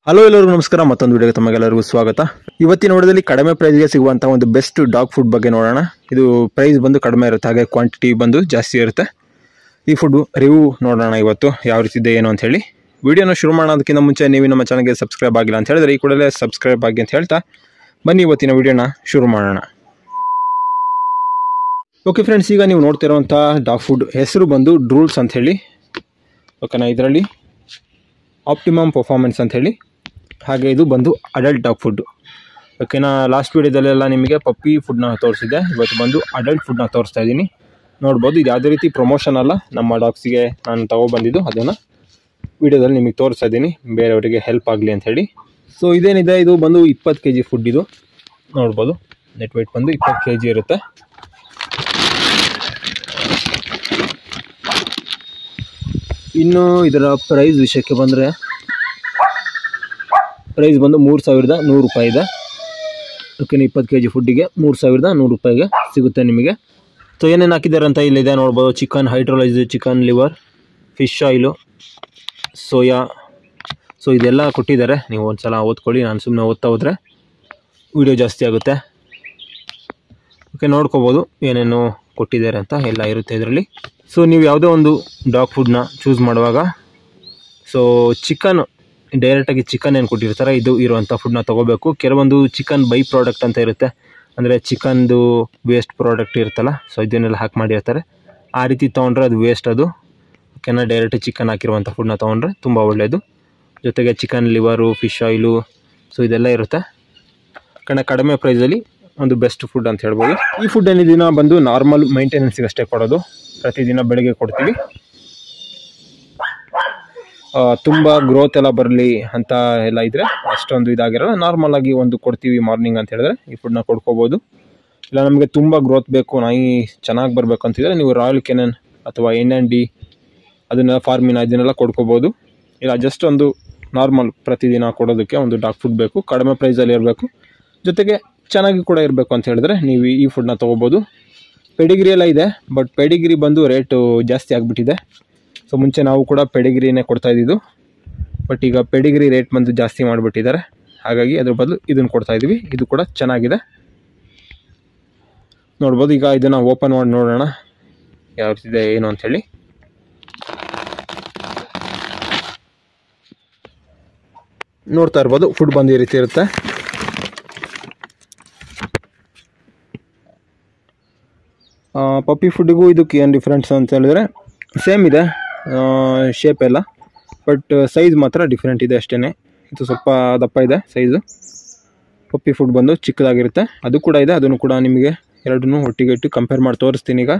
Hello ಎಲ್ಲರಿಗೂ ನಮಸ್ಕಾರ. ಮತ್ತೊಂದು ವಿಡಿಯೋಗೆ ತಮಗೆಲ್ಲರಿಗೂ ಸ್ವಾಗತ. ಇವತ್ತಿನ ವಿಡಿಯೋದಲ್ಲಿ ಕಡಿಮೆ ಪ್ರೈಸ್ಗೆ ಸಿಗುವಂತಹ ಒಂದು ಬೆಸ್ಟ್ ಡಾಗ್ ಫುಡ್ ಬಗ್ಗೆ ನೋಡೋಣ. ಇದು ಪ್ರೈಸ್ ಬಂದು ಕಡಿಮೆ ಇರುತ್ತೆ, ಹಾಗೆ ಕ್ವಾಂಟಿಟಿ ಬಂದು ಜಾಸ್ತಿ ಇರುತ್ತೆ. ಈ ಫುಡ್ ರಿವ್ಯೂ ನೋಡೋಣ ಇವತ್ತು ಯಾವ ರೀತಿ ಇದೆ ಏನು ಅಂತ ಹೇಳಿ. ವಿಡಿಯೋನ ಶುರು ಮಾಡೋದಕ್ಕಿಂತ ಮುಂಚೆ ನೀವು ನಮ್ಮ ಚಾನಲ್ಗೆ ಸಬ್ಸ್ಕ್ರೈಬ್ ಆಗಿಲ್ಲ ಅಂತ ಹೇಳಿದ್ರೆ ಈ ಕೂಡಲೇ ಸಬ್ಸ್ಕ್ರೈಬ್ ಆಗಿ ಅಂತ ಹೇಳ್ತಾ ಬನ್ನಿ ಇವತ್ತಿನ ವಿಡಿಯೋನ ಶುರು ಮಾಡೋಣ. ಓಕೆ ಫ್ರೆಂಡ್ಸ್, ಈಗ ನೀವು ನೋಡ್ತಿರುವಂಥ ಡಾಗ್ ಫುಡ್ ಹೆಸರು ಬಂದು ಡ್ರೂಲ್ಸ್ ಅಂತ ಹೇಳಿ. ಓಕೆನಾ, ಇದರಲ್ಲಿ ಆಪ್ಟಿಮಮ್ ಪರ್ಫಾರ್ಮೆನ್ಸ್ ಅಂತ ಹೇಳಿ. ಹಾಗೆ ಇದು ಬಂದು ಅಡಲ್ಟ್ ಡಾಗ್ ಫುಡ್. ಓಕೆನಾ, ಲಾಸ್ಟ್ ವೀಡಿಯೋದಲ್ಲೆಲ್ಲ ನಿಮಗೆ ಪಪ್ಪಿ ಫುಡ್ನ ತೋರಿಸಿದೆ. ಇವತ್ತು ಬಂದು ಅಡಲ್ಟ್ ಫುಡ್ನ ತೋರಿಸ್ತಾ ಇದ್ದೀನಿ. ನೋಡ್ಬೋದು, ಇದು ಯಾವುದೇ ರೀತಿ ಪ್ರಮೋಷನ್ ಅಲ್ಲ, ನಮ್ಮ ಡಾಗ್ಸಿಗೆ ನಾನು ತೊಗೊಬಂದಿದ್ದು ಅದನ್ನು ವೀಡಿಯೋದಲ್ಲಿ ನಿಮಗೆ ತೋರಿಸ್ತಾ ಇದ್ದೀನಿ, ಬೇರೆಯವರಿಗೆ ಹೆಲ್ಪ್ ಆಗಲಿ ಅಂತ ಹೇಳಿ. ಸೊ ಇದೇನಿದೆ, ಇದು ಬಂದು 20 kg ಫುಡ್. ಇದು ನೋಡ್ಬೋದು, ನೆಟ್ ವೇಟ್ ಬಂದು 20 kg ಇರುತ್ತೆ. ಇನ್ನು ಇದರ ಪ್ರೈಸ್ ವಿಷಯಕ್ಕೆ ಬಂದರೆ, ಪ್ರೈಸ್ ಬಂದು 3100 ರೂಪಾಯಿ ಇದೆ. ಓಕೆನಾ, 20 kg ಫುಡ್ಡಿಗೆ 3100 ರೂಪಾಯಿಗೆ ಸಿಗುತ್ತೆ ನಿಮಗೆ. ಸೊ ಏನೇನು ಹಾಕಿದ್ದಾರೆ ಅಂತ ಇಲ್ಲಿದೆ ನೋಡ್ಬೋದು. Chicken hydrolyse, chicken liver, fish oil, soya. So ಇದೆಲ್ಲ ಕೊಟ್ಟಿದ್ದಾರೆ. ನೀವು ಒಂದು ಸಲ ಓದ್ಕೊಳ್ಳಿ, ನಾನು ಸುಮ್ಮನೆ ಓದ್ತಾ ಹೋದರೆ ವಿಡಿಯೋ ಜಾಸ್ತಿ ಆಗುತ್ತೆ. ಓಕೆ, ನೋಡ್ಕೋಬೋದು ಏನೇನು ಕೊಟ್ಟಿದ್ದಾರೆ ಅಂತ ಎಲ್ಲ ಇರುತ್ತೆ ಇದರಲ್ಲಿ. ಸೊ ನೀವು ಯಾವುದೋ ಒಂದು ಡಾಗ್ ಫುಡ್ನ ಚೂಸ್ ಮಾಡುವಾಗ, ಸೊ ಚಿಕನ್ ಡೈರೆಕ್ಟಾಗಿ ಚಿಕನ್ ಏನು ಕೊಟ್ಟಿರ್ತಾರೆ ಇದು ಇರುವಂಥ ಫುಡ್ನ ತೊಗೋಬೇಕು. ಕೆಲವೊಂದು ಚಿಕನ್ ಬೈ ಪ್ರಾಡಕ್ಟ್ ಅಂತ ಇರುತ್ತೆ, ಅಂದರೆ ಚಿಕನ್ದು ವೇಸ್ಟ್ ಪ್ರಾಡಕ್ಟ್ ಇರುತ್ತಲ್ಲ, ಸೊ ಇದನ್ನೆಲ್ಲ ಹಾಕಿ ಮಾಡಿರ್ತಾರೆ. ಆ ರೀತಿ ತೊಗೊಂಡ್ರೆ ಅದು ವೇಸ್ಟ್. ಅದು ಓಕೆನಾ, ಡೈರೆಕ್ಟ್ ಚಿಕನ್ ಹಾಕಿರುವಂಥ ಫುಡ್ನ ತೊಗೊಂಡ್ರೆ ತುಂಬ ಒಳ್ಳೆಯದು. ಜೊತೆಗೆ chicken liver, fish oil, so ಇದೆಲ್ಲ ಇರುತ್ತೆ. ಕಡಿಮೆ ಪ್ರೈಸಲ್ಲಿ ಒಂದು ಬೆಸ್ಟ್ ಫುಡ್ ಅಂತ ಹೇಳ್ಬೋದು. ಈ ಫುಡ್ ದಿನ ಬಂದು ನಾರ್ಮಲ್ ಮೈಂಟೆನೆನ್ಸ್ಗೆ ಅಷ್ಟೇ ಕೊಡೋದು. ಪ್ರತಿದಿನ ಬೆಳಗ್ಗೆ ಕೊಡ್ತೀವಿ. ತುಂಬ ಗ್ರೋತ್ ಎಲ್ಲ ಬರಲಿ ಅಂತ ಎಲ್ಲ ಇದ್ದರೆ ಅಷ್ಟೊಂದು ಇದಾಗಿರಲ್ಲ. ನಾರ್ಮಲ್ ಆಗಿ ಒಂದು ಕೊಡ್ತೀವಿ ಮಾರ್ನಿಂಗ್ ಅಂತ ಹೇಳಿದ್ರೆ ಈ ಫುಡ್ನ ಕೊಡ್ಕೋಬೋದು. ಇಲ್ಲ ನಮಗೆ ತುಂಬ ಗ್ರೋತ್ ಬೇಕು, ನಾಯಿ ಚೆನ್ನಾಗಿ ಬರಬೇಕು ಅಂತಿದ್ರೆ ನೀವು ರಾಯಲ್ ಕೆನನ್ ಅಥವಾ NND ಅದನ್ನೆಲ್ಲ ಫಾರ್ಮಿನ ಇದನ್ನೆಲ್ಲ ಕೊಡ್ಕೋಬೋದು. ಇಲ್ಲ ಜಸ್ಟ್ ಒಂದು ನಾರ್ಮಲ್ ಪ್ರತಿದಿನ ಕೊಡೋದಕ್ಕೆ ಒಂದು ಡಾಗ್ ಫುಡ್ ಬೇಕು, ಕಡಿಮೆ ಪ್ರೈಸಲ್ಲಿ ಇರಬೇಕು, ಜೊತೆಗೆ ಚೆನ್ನಾಗಿ ಕೂಡ ಇರಬೇಕು ಅಂತ ಹೇಳಿದ್ರೆ ನೀವು ಈ ಫುಡ್ನ ತೊಗೋಬೋದು. ಪೆಡಿಗ್ರಿ ಎಲ್ಲ ಇದೆ, ಬಟ್ ಪೆಡಿಗ್ರಿ ಬಂದು ರೇಟು ಜಾಸ್ತಿ ಆಗಿಬಿಟ್ಟಿದೆ. ಸೊ ಮುಂಚೆ ನಾವು ಕೂಡ ಪೆಡಿಗ್ರಿನೇ ಕೊಡ್ತಾಯಿದ್ದು, ಬಟ್ ಈಗ ಪೆಡಿಗ್ರಿ ರೇಟ್ ಬಂದು ಜಾಸ್ತಿ ಮಾಡಿಬಿಟ್ಟಿದ್ದಾರೆ. ಹಾಗಾಗಿ ಅದ್ರ ಬದಲು ಇದನ್ನು ಕೊಡ್ತಾಯಿದ್ದೀವಿ. ಇದು ಕೂಡ ಚೆನ್ನಾಗಿದೆ, ನೋಡ್ಬೋದು. ಈಗ ಇದನ್ನು ಓಪನ್ ಮಾಡಿ ನೋಡೋಣ ಯಾವ ರೀತಿ ಇದೆ ಏನು ಅಂಥೇಳಿ. ನೋಡ್ತಾ ಇರ್ಬೋದು, ಫುಡ್ ಬಂದು ಈ ರೀತಿ ಇರುತ್ತೆ. ಪಪ್ಪಿ ಫುಡ್ಡಿಗೂ ಇದಕ್ಕೆ ಏನು ಡಿಫ್ರೆನ್ಸ್ ಅಂತ ಹೇಳಿದ್ರೆ ಸೇಮ್ ಇದೆ ಶೇಪ್ ಎಲ್ಲ, ಬಟ್ ಸೈಜ್ ಮಾತ್ರ ಡಿಫ್ರೆಂಟ್ ಇದೆ ಅಷ್ಟೇ. ಇದು ಸ್ವಲ್ಪ ದಪ್ಪ ಇದೆ ಸೈಜು. ಪಪ್ಪಿ ಫುಡ್ ಬಂದು ಚಿಕ್ಕದಾಗಿರುತ್ತೆ, ಅದು ಕೂಡ ಇದೆ. ಅದನ್ನು ಕೂಡ ನಿಮಗೆ ಎರಡನ್ನೂ ಒಟ್ಟಿಗೆ ಇಟ್ಟು ಕಂಪೇರ್ ಮಾಡಿ ತೋರಿಸ್ತೀನಿ ಈಗ.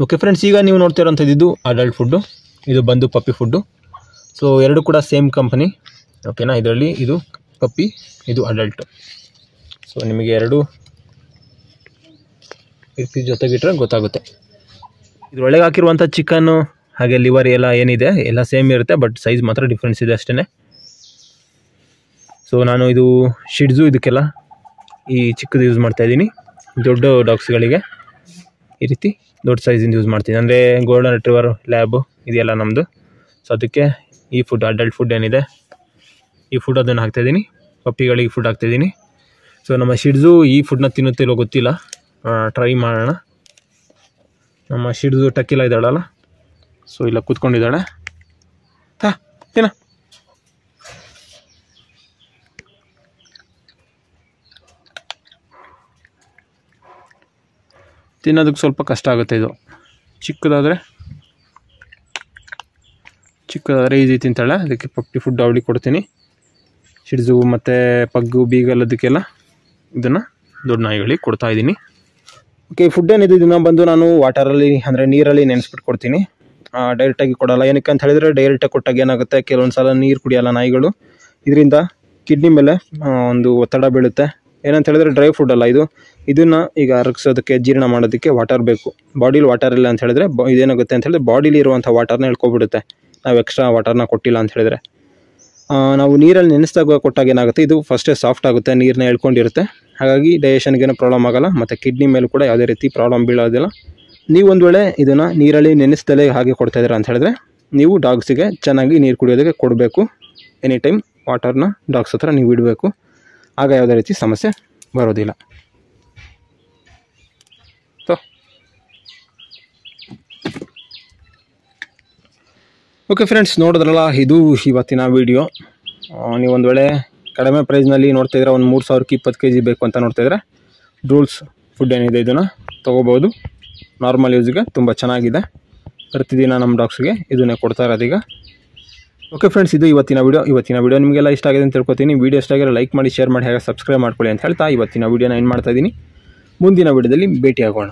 ಓಕೆ ಫ್ರೆಂಡ್ಸ್, ಈಗ ನೀವು ನೋಡ್ತಿರೋಂಥದ್ದು ಇದು ಅಡಲ್ಟ್ ಫುಡ್ಡು, ಇದು ಬಂದು ಪಪ್ಪಿ ಫುಡ್ಡು. ಸೊ ಎರಡು ಕೂಡ ಸೇಮ್ ಕಂಪನಿ. ಓಕೆನಾ, ಇದರಲ್ಲಿ ಇದು ಪಪ್ಪಿ, ಇದು ಅಡಲ್ಟು. ಸೊ ನಿಮಗೆ ಎರಡು ರೀತಿ ಜೊತೆಗಿಟ್ರೆ ಗೊತ್ತಾಗುತ್ತೆ. ಇದರೊಳಗೆ ಹಾಕಿರುವಂಥ ಚಿಕನ್ನು ಹಾಗೆ ಲಿವರ್ ಎಲ್ಲ ಏನಿದೆ ಎಲ್ಲ ಸೇಮ್ ಇರುತ್ತೆ, ಬಟ್ ಸೈಜ್ ಮಾತ್ರ ಡಿಫ್ರೆನ್ಸ್ ಇದೆ ಅಷ್ಟೇ. ಸೊ ನಾನು ಇದು ಶಿಡ್ಜು ಇದಕ್ಕೆಲ್ಲ ಈ ಚಿಕ್ಕದು ಯೂಸ್ ಮಾಡ್ತಾಯಿದ್ದೀನಿ. ದೊಡ್ಡ ಡಾಗ್ಸ್ಗಳಿಗೆ ಈ ರೀತಿ ದೊಡ್ಡ ಸೈಜಿಂದ ಯೂಸ್ ಮಾಡ್ತೀನಿ, ಅಂದರೆ ಗೋಲ್ಡನ್ ರಿಟ್ರೀವರ್, ಲ್ಯಾಬು ಇದೆಲ್ಲ ನಮ್ಮದು. ಸೊ ಅದಕ್ಕೆ ಈ ಫುಡ್ ಅಡಲ್ಟ್ ಫುಡ್ ಏನಿದೆ ಈ ಫುಡ್ ಅದನ್ನು ಹಾಕ್ತಾಯಿದ್ದೀನಿ, ಪಪ್ಪಿಗಳಿಗೆ ಫುಡ್ ಹಾಕ್ತಾಯಿದ್ದೀನಿ. ಸೊ ನಮ್ಮ ಶಿಡ್ಜು ಈ ಫುಡ್ನ ತಿನ್ನುತ್ತಿಲ್ಲೋ ಗೊತ್ತಿಲ್ಲ, ಟ್ರೈ ಮಾಡೋಣ. ನಮ್ಮ ಶಿಡ್ಜು ಟಕ್ಕಿಲ್ಲ ಇದ್ದಾಳಲ್ಲ, ಸೊ ಇಲ್ಲ ಕೂತ್ಕೊಂಡಿದ್ದಾಳೆ. ತಿನ್ನ, ತಿನ್ನೋದಕ್ಕೆ ಸ್ವಲ್ಪ ಕಷ್ಟ ಆಗುತ್ತೆ. ಇದು ಚಿಕ್ಕದಾದರೆ ಈಸಿ ತಿಂತಾಳೆ. ಅದಕ್ಕೆ ಪಪ್ಪಿ ಫುಡ್ ಅವಳಿಗೆ ಕೊಡ್ತೀನಿ. ಶಿಡ್ಜು ಮತ್ತು ಪಗ್ಗು, ಬೀಗಲ್ ಅದಕ್ಕೆಲ್ಲ ಇದನ್ನು ದೊಡ್ಡ ನಾಯಿಗಳಿಗೆ ಕೊಡ್ತಾಯಿದ್ದೀನಿ. ಓಕೆ, ಫುಡ್ ಏನಿದೆ ಇದನ್ನು ಬಂದು ನಾನು ವಾಟರಲ್ಲಿ ಅಂದರೆ ನೀರಲ್ಲಿ ನೆನೆಸ್ಬಿಟ್ಟು ಕೊಡ್ತೀನಿ, ಡೈರೆಕ್ಟಾಗಿ ಕೊಡೋಲ್ಲ. ಏನಕ್ಕೆ ಅಂತ ಹೇಳಿದರೆ ಡೈರೆಕ್ಟಾಗಿ ಕೊಟ್ಟಾಗ ಏನಾಗುತ್ತೆ, ಕೆಲವೊಂದು ಸಲ ನೀರು ಕುಡಿಯೋಲ್ಲ ನಾಯಿಗಳು. ಇದರಿಂದ ಕಿಡ್ನಿ ಮೇಲೆ ಒಂದು ಒತ್ತಡ ಬೀಳುತ್ತೆ. ಏನಂತ ಹೇಳಿದ್ರೆ ಡ್ರೈ ಫುಡ್ ಅಲ್ಲ ಇದು. ಇದನ್ನು ಈಗ ಅರಗಿಸೋದಕ್ಕೆ, ಜೀರ್ಣ ಮಾಡೋದಕ್ಕೆ ವಾಟರ್ ಬೇಕು. ಬಾಡಿಲಿ ವಾಟರ್ ಇಲ್ಲ ಅಂತ ಹೇಳಿದ್ರೆ ಇದೇನಾಗುತ್ತೆ ಅಂತ ಹೇಳಿದ್ರೆ ಬಾಡಿಲಿ ಇರುವಂಥ ವಾಟರ್ನ ಎಳ್ಕೊಬಿಡುತ್ತೆ, ನಾವು ಎಕ್ಸ್ಟ್ರಾ ವಾಟರ್ನ ಕೊಟ್ಟಿಲ್ಲ ಅಂತ ಹೇಳಿದ್ರೆ. ನಾವು ನೀರಲ್ಲಿ ನೆನೆಸಿದಾಗ ಕೊಟ್ಟಾಗ ಏನಾಗುತ್ತೆ, ಇದು ಫಸ್ಟೇ ಸಾಫ್ಟ್ ಆಗುತ್ತೆ, ನೀರನ್ನ ಎಳ್ಕೊಂಡಿರುತ್ತೆ. ಹಾಗಾಗಿ ಡೈಜೆಷನ್ಗೇನೂ ಪ್ರಾಬ್ಲಮ್ ಆಗೋಲ್ಲ, ಮತ್ತು ಕಿಡ್ನಿ ಮೇಲೂ ಕೂಡ ಯಾವುದೇ ರೀತಿ ಪ್ರಾಬ್ಲಮ್ ಬೀಳೋದಿಲ್ಲ. ನೀವು ಒಂದು ವೇಳೆ ಇದನ್ನು ನೀರಲ್ಲಿ ನೆನೆಸ್ದಲೇ ಹಾಗೆ ಕೊಡ್ತಾಯಿದ್ದೀರಾ ಅಂತ ಹೇಳಿದ್ರೆ ನೀವು ಡಾಗ್ಸಿಗೆ ಚೆನ್ನಾಗಿ ನೀರು ಕುಡಿಯೋದಕ್ಕೆ ಕೊಡಬೇಕು. ಎನಿ ಟೈಮ್ ವಾಟರ್ನ ಡಾಗ್ಸ್ ಹತ್ರ ನೀವು ಇಡಬೇಕು. ಆಗ ಯಾವುದೇ ರೀತಿ ಸಮಸ್ಯೆ ಬರೋದಿಲ್ಲ. ಓಕೆ ಫ್ರೆಂಡ್ಸ್, ನೋಡಿದ್ರಲ್ಲ, ಇದು ಇವತ್ತಿನ ವಿಡಿಯೋ. ನೀವು ಒಂದು ವೇಳೆ ಕಡಿಮೆ ಪ್ರೈಸ್ನಲ್ಲಿ ನೋಡ್ತಾಯಿದ್ರೆ ಒಂದು 3000ಕ್ಕೆ 20 kg ಬೇಕು ಅಂತ ನೋಡ್ತಾಯಿದ್ರೆ ರೂಲ್ಸ್ ಫುಡ್ ಏನಿದೆ ಇದನ್ನು ತೊಗೋಬೋದು. ನಾರ್ಮಲ್ ಯೂಸ್ಗೆ ತುಂಬ ಚೆನ್ನಾಗಿದೆ. ಪ್ರತಿದಿನ ನಮ್ಮ ಡಾಗ್ಸ್ಗೆ ಇದನ್ನೇ ಕೊಡ್ತಾ ಇರೋದೀಗ. ಓಕೆ ಫ್ರೆಂಡ್ಸ್, ಇದು ಇವತ್ತಿನ ವಿಡಿಯೋ ನಿಮಗೆಲ್ಲ ಇಷ್ಟ ಆಗಿದೆ ಅಂತ ತಿಳ್ಕೊತೀನಿ. ವಿಡಿಯೋ ಇಷ್ಟ ಆಗಿರೋ ಲೈಕ್ ಮಾಡಿ, ಶೇರ್ ಮಾಡಿ, ಹಾಗೆ ಸಬ್ಸ್ಕ್ರೈಬ್ ಮಾಡ್ಕೊಳ್ಳಿ ಅಂತ ಹೇಳ್ತಾ ಇವತ್ತಿನ ವಿಡಿಯೋನ ಏನು ಮಾಡ್ತಾಯಿದ್ದೀನಿ. ಮುಂದಿನ ವಿಡಿಯೋದಲ್ಲಿ ಭೇಟಿಯಾಗೋಣ.